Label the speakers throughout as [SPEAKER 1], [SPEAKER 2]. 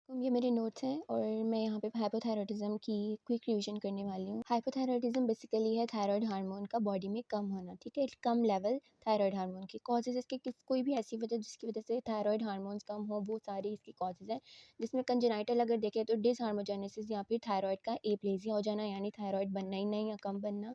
[SPEAKER 1] ये मेरे नोट्स हैं और मैं यहाँ पे हाइपोथायरॉयडिज्म की क्विक रिवीजन करने वाली हूँ। हाइपोथायरॉयडिज्म बेसिकली है थायराइड हार्मोन का बॉडी में कम होना, ठीक है? कम लेवल थायराइड हार्मोन की कॉजेज़ इसके कोई भी ऐसी वजह जिसकी वजह से थायराइड हार्मोन्स कम हो, वो सारी इसकी कॉजेज़ हैं। जिसमें कंजेनाइटल अगर देखें तो डिसहार्मोजेनेसिस या फिर थायराइड का एप्लेज़िया हो जाना, यानी थायराइड बनना ही नहीं या कम बनना।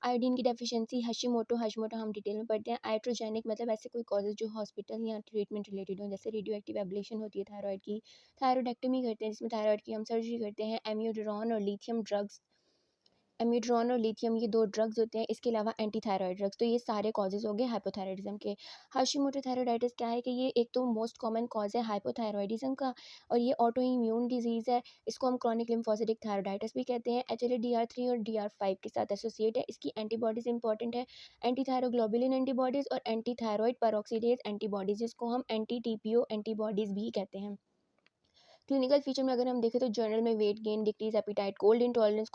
[SPEAKER 1] आयोडीन की डेफिशिएंसी, हशीमोटो हम डिटेल में पढ़ते हैं। आइट्रोजेनिक मतलब ऐसे कोई कॉजेज़ जो हॉस्पिटल या ट्रीटमेंट रिलेटेड हो, जैसे रेडियो एब्लेशन होती है थायराइड की, थायरॉइडेक्टमी करते हैं जिसमें थायराइड की हम सर्जरी करते हैं। एम्यूड्रोन और लिथियम ये 2 ड्रग्स होते हैं। इसके अलावा एंटी थायराइड ड्रग्स। तो ये सारे कॉजेज़ हो गए हाइपोथायरॉयडिज्म के। हाशिमोटो थायरॉइडाइटिस क्या है कि ये एक तो मोस्ट कॉमन कॉज़ है हाइपोथायरॉयडिज्म का, और ये ऑटो इम्यून डिजीज़ है। इसको हम क्रॉनिक लिम्फोसिटिक थायरॉइडाइटिस भी कहते हैं। एक्चुअली DR3 और DR5 के साथ एसोसिएट है। इसकी एंटीबॉडीज़ इंपॉर्टेंट है, एंटी थायरोग्लोबुलिन एंटीबॉडीज़ और एंटी थायरॉइड पेरोक्सीडेज़ एंटीबॉडीज़, जिसको हम एंटी TPO एंटीबॉडीज़ भी कहते हैं। क्लिनिकल फीचर में अगर हम देखें तो जर्नल में weight gain, decrease appetite, cold intolerance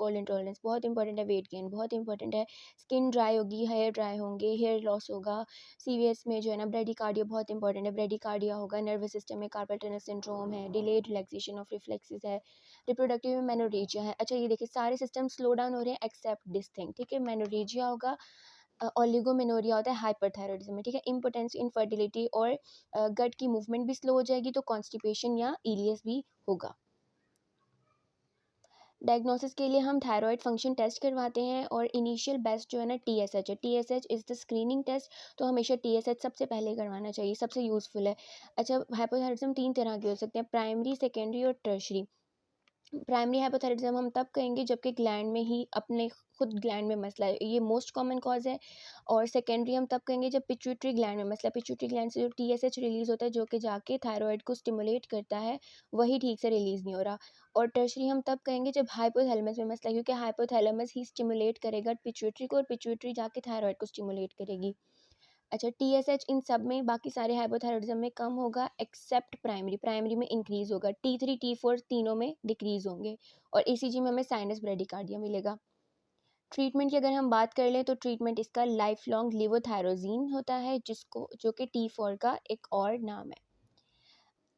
[SPEAKER 1] बहुत इंपॉर्टेंट है, वेट गेन बहुत इंपॉर्टेंट है, स्किन ड्राई होगी, हेयर ड्राई होंगे, हेयर लॉस होगा। सीवीएस में जो है ना ब्रेडिकार्डिया बहुत इंपॉर्टेंट है, ब्रेडिकार्डिया होगा। नर्वस सिस्टम में कार्पल टनल सिंड्रोम है, डिलेड रिलैक्सेशन ऑफ रिफ्लेक्सेस है, रिप्रोडक्टिव में मेनोरेजिया है। अच्छा, ये देखिए सारे सिस्टम स्लो डाउन हो रहे हैं एक्सेप्ट दिस थिंग, ठीक है? मेनोरेजिया होगा, ओलिगोमेनोरिया होता है हाइपरथायरॉयडिज्म में, ठीक है? इम्पोटेंस, इनफर्टिलिटी और गट की मूवमेंट भी स्लो हो जाएगी, तो कॉन्स्टिपेशन या इलियस भी होगा। डायग्नोसिस के लिए हम थायराइड फंक्शन टेस्ट करवाते हैं, और इनिशियल बेस्ट जो है ना TSH है। TSH is the screening test, तो हमेशा TSH सबसे पहले करवाना चाहिए, सबसे यूज़फुल है। अच्छा, हाइपोथायरॉयडिज्म 3 तरह के हो सकते हैं, प्राइमरी, सेकेंडरी और टर्शरी। प्राइमरी हाइपोथायरॉयडिज्म हम तब कहेंगे जबकि ग्लैंड में ही अपने खुद ग्लैंड में मसला है, ये मोस्ट कॉमन कॉज है। और सेकेंडरी हम तब कहेंगे जब पिट्यूटरी ग्लैंड में मसला है। पिट्यूटरी ग्लैंड से जो TSH रिलीज़ होता है, जो कि जाके थायराइड को स्टिमुलेट करता है, वही ठीक से रिलीज़ नहीं हो रहा। और टर्शरी हम तब कहेंगे जब हाइपोथैलेमस में मसला है, क्योंकि हाइपोथैलेमस ही स्टिमुलेट करेगा पिट्यूटरी को, और पिट्यूटरी जाके थायराइड को स्टिमुलेट करेगी। अच्छा, TSH इन सब में, बाकी सारे हाइपोथायरॉयडिज्म में कम होगा एक्सेप्ट प्राइमरी। प्राइमरी में इंक्रीज़ होगा, T3 T4 तीनों में डिक्रीज़ होंगे, और ECG में हमें साइनस ब्रेडिकार्डिया मिलेगा। ट्रीटमेंट की अगर हम बात कर लें तो ट्रीटमेंट इसका लाइफ लॉन्ग लेवोथायरोजीन होता है, जो कि T4 का एक और नाम है।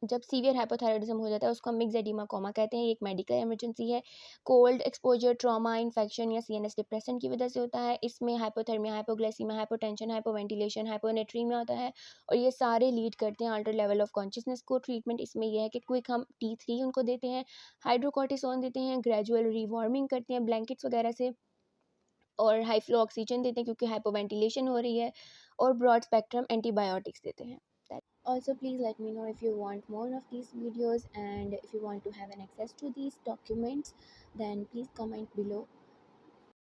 [SPEAKER 1] जब सीवियर हाइपोथायरॉयडिज्म हो जाता है उसको हम मिक्स्ड एडिमा कोमा कहते हैं। ये एक मेडिकल इमरजेंसी है। कोल्ड एक्सपोजर, ट्रॉमा, इन्फेक्शन या CNS डिप्रेशन की वजह से होता है। इसमें hypothermia, hypoglycaemia, hypotension, hypoventilation, hyponatraemia होता है, और ये सारे लीड करते हैं अल्टर लेवल ऑफ कॉन्शियसनेस को। ट्रीटमेंट इसमें यह है कि क्विक हम T3 उनको देते हैं, हाइड्रोकॉर्टिसोन देते हैं, ग्रेजुअल रिवॉर्मिंग करते हैं ब्लैंकेट्स वगैरह से, और हाई फ्लो ऑक्सीजन देते हैं क्योंकि हाइपोवेंटिलेशन हो रही है, और ब्रॉड स्पेक्ट्रम एंटीबायोटिक्स देते हैं। Also, please let me know if you want more of these videos, and if you want to have an access to these documents, then please comment below.